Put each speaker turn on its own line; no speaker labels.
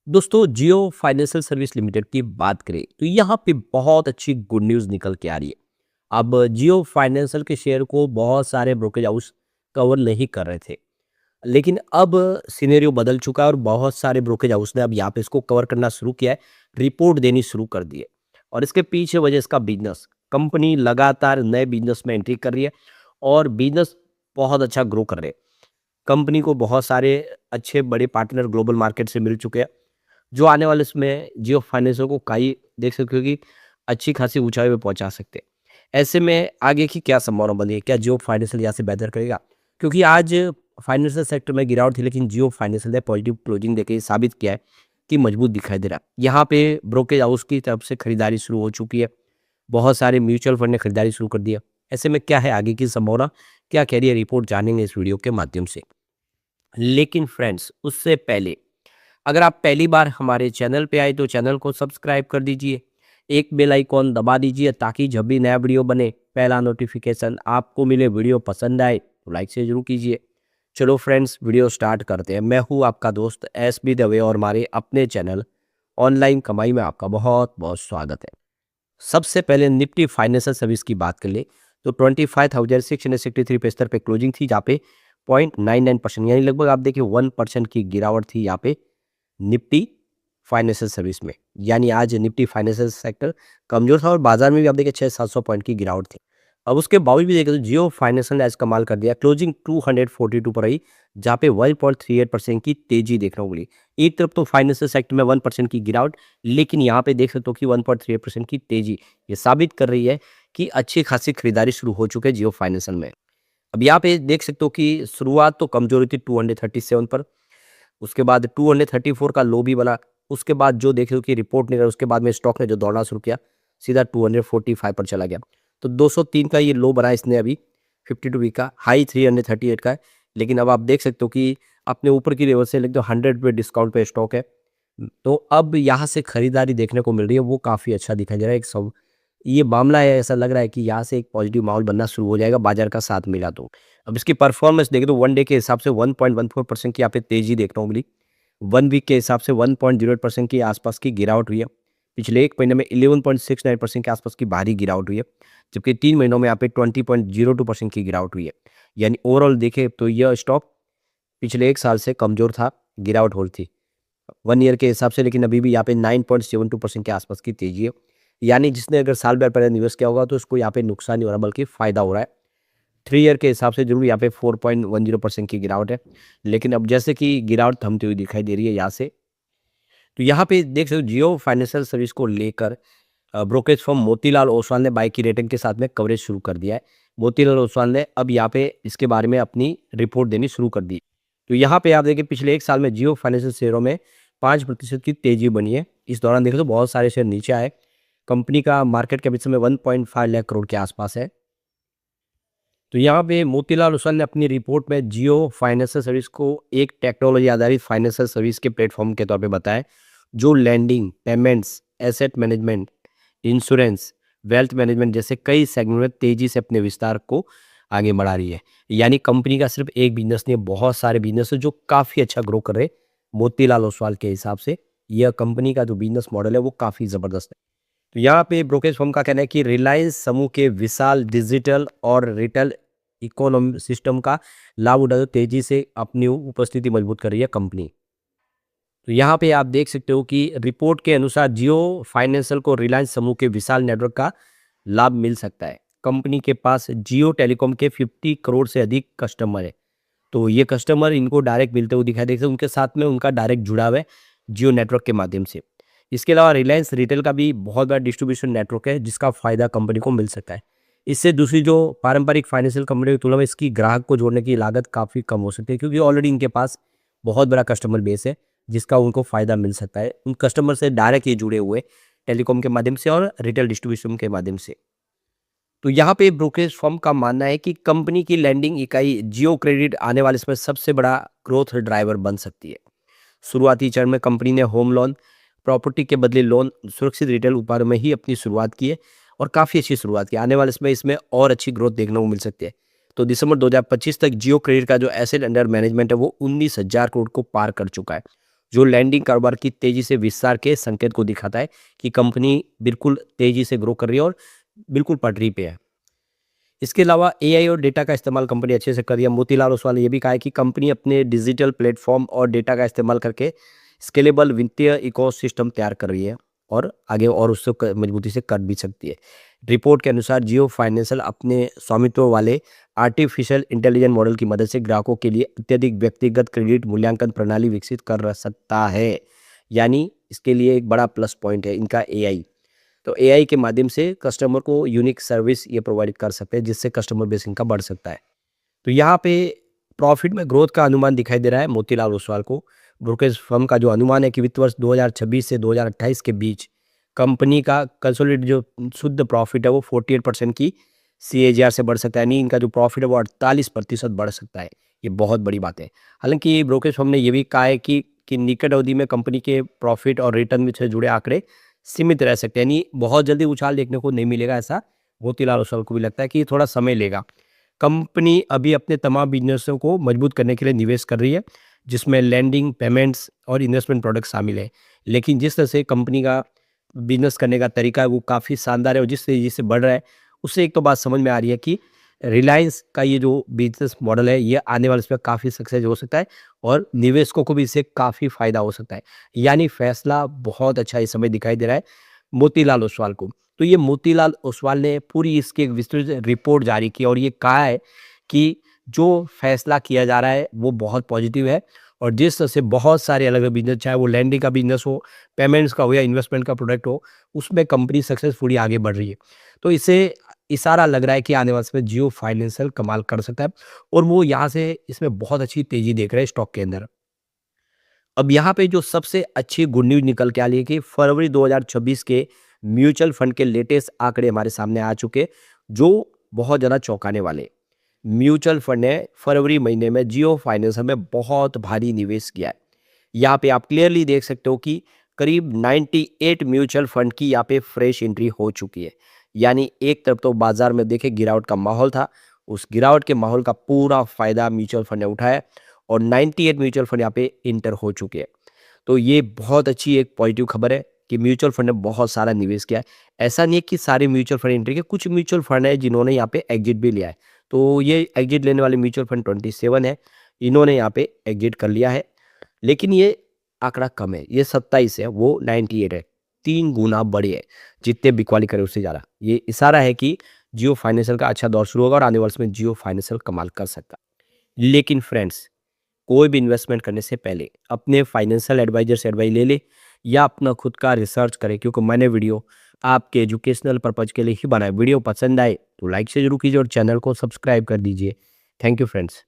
दोस्तों जियो financial service limited की बात करें तो यहाँ पे बहुत अच्छी गुड न्यूज़ निकल के आ रही है। अब जियो फाइनेंशियल के शेयर को बहुत सारे ब्रोकरेज हाउस कवर नहीं कर रहे थे, लेकिन अब सिनेरियो बदल चुका है और बहुत सारे ब्रोकरेज हाउस ने अब यहाँ पे इसको कवर करना शुरू किया है, रिपोर्ट देनी शुरू कर दी है। और इसके पीछे वजह इसका बिजनेस, कंपनी लगातार नए बिजनेस में एंट्री कर रही है और बिजनेस बहुत अच्छा ग्रो कर रहे हैं। कंपनी को बहुत सारे अच्छे बड़े पार्टनर ग्लोबल मार्केट से मिल चुके हैं, जो आने वाले इसमें जियो फाइनेंशियल को कई देख सकते हो कि अच्छी खासी ऊंचाई पे पहुंचा सकते हैं। ऐसे में आगे की क्या संभावना बनी है, क्या जियो फाइनेंशियल यहाँ से बेहतर करेगा? क्योंकि आज फाइनेंशियल सेक्टर में गिरावट थी, लेकिन जियो फाइनेंशियल ने पॉजिटिव क्लोजिंग देके ये साबित किया है कि मजबूत दिखाई दे रहा है। यहाँ पे ब्रोकेज हाउस की तरफ से खरीदारी शुरू हो चुकी है, बहुत सारे म्यूचुअल फंड ने खरीदारी शुरू कर दिया। ऐसे में क्या है आगे की संभावना, क्या कह रही है रिपोर्ट, जानेंगे इस वीडियो के माध्यम से। लेकिन फ्रेंड्स उससे पहले, अगर आप पहली बार हमारे चैनल पे आए तो चैनल को सब्सक्राइब कर दीजिए, एक बेल आइकॉन दबा दीजिए ताकि जब भी नया वीडियो बने पहला नोटिफिकेशन आपको मिले। वीडियो पसंद आए तो लाइक से जरूर कीजिए। चलो फ्रेंड्स वीडियो स्टार्ट करते हैं। मैं हूँ आपका दोस्त SB दवे और हमारे अपने चैनल ऑनलाइन कमाई में आपका बहुत बहुत स्वागत है। सबसे पहले निफ्टी फाइनेंशियल सर्विस की बात कर ले तो 25,663 पे स्तर पे क्लोजिंग थी, जहाँ पे 0.99% यानी लगभग आप देखिए 1% की गिरावट थी यहाँ पे निफ्टी फाइनेंशियल सर्विस में। यानी आज निफ्टी फाइनेंशियल सेक्टर कमजोर था और बाजार में भी आप देखिए 600-700 पॉइंट की गिरावट थी। अब उसके बावजूद भी देखें तो जियो फाइनेंशियल ने आज कमाल कर दिया, क्लोजिंग 242 पर रही, जहाँ पे 1.38% की तेजी देखने को मिली। एक तरफ तो फाइनेंशियल सेक्टर में 1% की गिरावट, लेकिन यहाँ पे देख सकते हो कि 1.38% की तेजी ये साबित कर रही है कि अच्छी खासी खरीदारी शुरू हो चुकी है जियो फाइनेंशियल में। अब यहाँ पे देख सकते हो कि शुरुआत तो कमजोरी थी 237 पर, उसके बाद 234 का लो भी बना। उसके बाद जो देखे कि रिपोर्ट निकला, उसके बाद में स्टॉक ने जो दौड़ना शुरू किया सीधा 245 पर चला गया। तो 203 का ये लो बना इसने अभी 52 वीक का, हाई 338 का है। लेकिन अब आप देख सकते हो कि अपने ऊपर की लेवल से लगभग 100 पे डिस्काउंट पे स्टॉक है। तो अब यहाँ से खरीदारी देखने को मिल रही है, वो काफ़ी अच्छा दिखाई दे रहा है। एक सब ये मामला है, ऐसा लग रहा है कि यहाँ से एक पॉजिटिव माहौल बनना शुरू हो जाएगा बाजार का साथ मिला तो। अब इसकी परफॉर्मेंस देखें तो वन डे के हिसाब से 1.14% की यहाँ पे तेजी देखने को मिली। 1 वीक के हिसाब से 1.08% के आसपास की गिरावट हुई है। पिछले एक महीने में 11.69% के आसपास की भारी गिरावट हुई है, जबकि 3 महीनों में यहाँ पे 20.02% की गिरावट हुई है। यानी ओवरऑल देखें तो यह स्टॉक पिछले 1 साल से कमज़ोर था, गिरावट हो रही थी 1 ईयर के हिसाब से, लेकिन अभी भी यहाँ पे 9.72% के आसपास की तेजी है। यानी जिसने अगर साल भर पहले निवेश किया होगा तो उसको यहाँ पे नुकसान नहीं हो रहा बल्कि फ़ायदा हो रहा है। 3 ईयर के हिसाब से जरूर यहाँ पे 4.10% की गिरावट है, लेकिन अब जैसे कि गिरावट थमती हुई दिखाई दे रही है यहाँ से। तो यहाँ पे देख सकते हो जियो फाइनेंशियल सर्विस को लेकर ब्रोकरेज फर्म मोतीलाल ओसवाल ने बाय की रेटिंग के साथ में कवरेज शुरू कर दिया है। मोतीलाल ओसवाल ने अब यहाँ पे इसके बारे में अपनी रिपोर्ट देनी शुरू कर दी। तो यहाँ पे आप देखिए पिछले 1 साल में जियो फाइनेंशियल शेयरों में 5% की तेजी बनी है। इस दौरान देखें तो बहुत सारे शेयर नीचे आए। कंपनी का मार्केट कैप इस समय 1.5 लाख करोड़ के आसपास है। तो यहाँ पे मोतीलाल ओसवाल ने अपनी रिपोर्ट में जियो फाइनेंशियल सर्विस को एक टेक्नोलॉजी आधारित फाइनेंशियल सर्विस के प्लेटफॉर्म के तौर पे बताया, जो lending, payments, asset management, insurance, wealth management जैसे कई सेगमेंट में तेजी से अपने विस्तार को आगे बढ़ा रही है। यानी कंपनी का सिर्फ एक बिजनेस नहीं है, बहुत सारे बिजनेस है जो काफ़ी अच्छा ग्रो कर रहे हैं। मोतीलाल ओसवाल के हिसाब से यह कंपनी का जो बिजनेस मॉडल है वो काफ़ी ज़बरदस्त है। तो यहाँ पे ब्रोकरेज फर्म का कहना है कि रिलायंस समूह के विशाल डिजिटल और रिटेल इकोनॉमी सिस्टम का लाभ उठाते तेजी से अपनी उपस्थिति मजबूत कर रही है कंपनी। तो यहाँ पे आप देख सकते हो कि रिपोर्ट के अनुसार जियो फाइनेंशियल को रिलायंस समूह के विशाल नेटवर्क का लाभ मिल सकता है। कंपनी के पास जियो टेलीकॉम के 50 करोड़ से अधिक कस्टमर है। तो ये कस्टमर इनको डायरेक्ट मिलते हुए दिखाई देते हैं, उनके साथ में उनका डायरेक्ट जुड़ाव है जियो नेटवर्क के माध्यम से। इसके अलावा रिलायंस रिटेल का भी बहुत बड़ा डिस्ट्रीब्यूशन नेटवर्क है, जिसका फायदा कंपनी को मिल सकता है। इससे दूसरी जो पारंपरिक फाइनेंशियल कंपनी की तुलना में इसकी ग्राहक को जोड़ने की लागत काफ़ी कम हो सकती है, क्योंकि ऑलरेडी इनके पास बहुत बड़ा कस्टमर बेस है जिसका उनको फायदा मिल सकता है। उन कस्टमर से डायरेक्ट ये जुड़े हुए टेलीकॉम के माध्यम से और रिटेल डिस्ट्रीब्यूशन के माध्यम से। तो यहाँ पे ब्रोकरेज फर्म का मानना है कि कंपनी की लैंडिंग इकाई जियो क्रेडिट आने वाले समय सबसे बड़ा ग्रोथ ड्राइवर बन सकती है। शुरुआती चरण में कंपनी ने होम लोन, प्रॉपर्टी के बदले लोन, सुरक्षित रिटेल उत्पादों में ही अपनी शुरुआत की है और काफ़ी अच्छी शुरुआत की। आने वाले समय इसमें और अच्छी ग्रोथ देखने को मिल सकती है। तो दिसंबर 2025 तक जियो क्रेडिट का जो एसेट अंडर मैनेजमेंट है वो 19,000 करोड़ को पार कर चुका है। जो लैंडिंग कारोबार की तेजी से विस्तार के संकेत को दिखाता है कि कंपनी बिल्कुल तेजी से ग्रो कर रही है और बिल्कुल पटरी पे है। इसके अलावा एआई और डेटा का इस्तेमाल कंपनी अच्छे से कर रही है। मोतीलाल ओसवाल ने ये भी कहा है कि कंपनी अपने डिजिटल प्लेटफॉर्म और डेटा का इस्तेमाल करके स्केलेबल वित्तीय इकोसिस्टम तैयार कर रही है और आगे और उससे मजबूती से कर भी सकती है। रिपोर्ट के अनुसार जियो फाइनेंशियल अपने स्वामित्व वाले आर्टिफिशियल इंटेलिजेंस मॉडल की मदद से ग्राहकों के लिए अत्यधिक व्यक्तिगत क्रेडिट मूल्यांकन प्रणाली विकसित कर सकता है। यानी इसके लिए एक बड़ा प्लस पॉइंट है इनका एआई। तो एआई के माध्यम से कस्टमर को यूनिक सर्विस ये प्रोवाइड कर सकते हैं जिससे कस्टमर बेस इनका बढ़ सकता है। तो यहाँ पे प्रॉफिट में ग्रोथ का अनुमान दिखाई दे रहा है मोतीलाल ओसवाल को। ब्रोकरेज फर्म का जो अनुमान है कि वित्त वर्ष 2026 से 2028 के बीच कंपनी का कंसोलिडेटेड जो शुद्ध प्रॉफिट है वो 48% की सीएजीआर से बढ़ सकता है, यानी इनका जो प्रॉफिट है वो 48% बढ़ सकता है। ये बहुत बड़ी बात है। हालांकि ब्रोकरेज फर्म ने ये भी कहा है कि निकट अवधि में कंपनी के प्रॉफिट और रिटर्न से जुड़े आंकड़े सीमित रह सकते हैं, यानी बहुत जल्दी उछाल देखने को नहीं मिलेगा। ऐसा मोतीलाल ओसवाल को भी लगता है कि थोड़ा समय लेगा। कंपनी अभी अपने तमाम बिजनेसों को मजबूत करने के लिए निवेश कर रही है, जिसमें लैंडिंग, पेमेंट्स और इन्वेस्टमेंट प्रोडक्ट शामिल है। लेकिन जिस तरह से कंपनी का बिजनेस करने का तरीका है वो काफ़ी शानदार है और जिस तेजी से बढ़ रहा है, उससे एक तो बात समझ में आ रही है कि रिलायंस का ये जो बिजनेस मॉडल है ये आने वाले समय काफ़ी सक्सेस हो सकता है और निवेशकों को भी इससे काफ़ी फायदा हो सकता है। यानी फैसला बहुत अच्छा इस समय दिखाई दे रहा है मोतीलाल ओसवाल को। तो ये मोतीलाल ओसवाल ने पूरी इसकी एक विस्तृत रिपोर्ट जारी की और ये कहा है कि जो फैसला किया जा रहा है वो बहुत पॉजिटिव है और जिस तरह से बहुत सारे अलग अलग बिजनेस, चाहे वो लैंडिंग का बिजनेस हो, पेमेंट्स का हो या इन्वेस्टमेंट का प्रोडक्ट हो, उसमें कंपनी सक्सेसफुली आगे बढ़ रही है। तो इससे इशारा लग रहा है कि आने वाले समय जियो फाइनेंशियल कमाल कर सकता है और वो यहाँ से इसमें बहुत अच्छी तेजी देख रहे हैं स्टॉक के अंदर। अब यहाँ पे जो सबसे अच्छी गुड न्यूज़ निकल के आ रही है कि फरवरी 2026 के म्यूचुअल फंड के लेटेस्ट आंकड़े हमारे सामने आ चुके, जो बहुत ज़्यादा चौंकाने वाले। म्यूचुअल फंड ने फरवरी महीने में जियो फाइनेंशियल में बहुत भारी निवेश किया है। यहाँ पे आप क्लियरली देख सकते हो कि करीब 98 म्यूचुअल फंड की यहाँ पे फ्रेश एंट्री हो चुकी है। यानी एक तरफ तो बाजार में देखे गिरावट का माहौल था, उस गिरावट के माहौल का पूरा फायदा म्यूचुअल फंड ने उठाया और 98 म्यूचुअल फंड यहाँ पे इंटर हो चुके हैं। तो ये बहुत अच्छी एक पॉजिटिव खबर है कि म्यूचुअल फंड ने बहुत सारा निवेश किया है। ऐसा नहीं है कि सारे म्यूचुअल फंड एंट्री के, कुछ म्यूचुअल फंड है जिन्होंने यहाँ पे एग्जिट भी लिया है। तो ये एग्जिट लेने वाले म्यूचुअल फंड 27 है, इन्होंने यहाँ पे एग्जिट कर लिया है। लेकिन ये आंकड़ा कम है, ये 27 है, वो 98 है, 3 गुना बड़े है। जितने बिकवाली करे उससे ज़्यादा। ये इशारा है कि जियो फाइनेंशियल का अच्छा दौर शुरू होगा और आने वाले समय जियो फाइनेंशियल कमाल कर सकता है। लेकिन फ्रेंड्स, कोई भी इन्वेस्टमेंट करने से पहले अपने फाइनेंशियल एडवाइजर से एडवाइस ले ले या अपना खुद का रिसर्च करें, क्योंकि मैंने वीडियो आपके एजुकेशनल पर्पज के लिए ही बनाया। वीडियो पसंद आए तो लाइक से जरूर कीजिए और चैनल को सब्सक्राइब कर दीजिए। Thank you friends.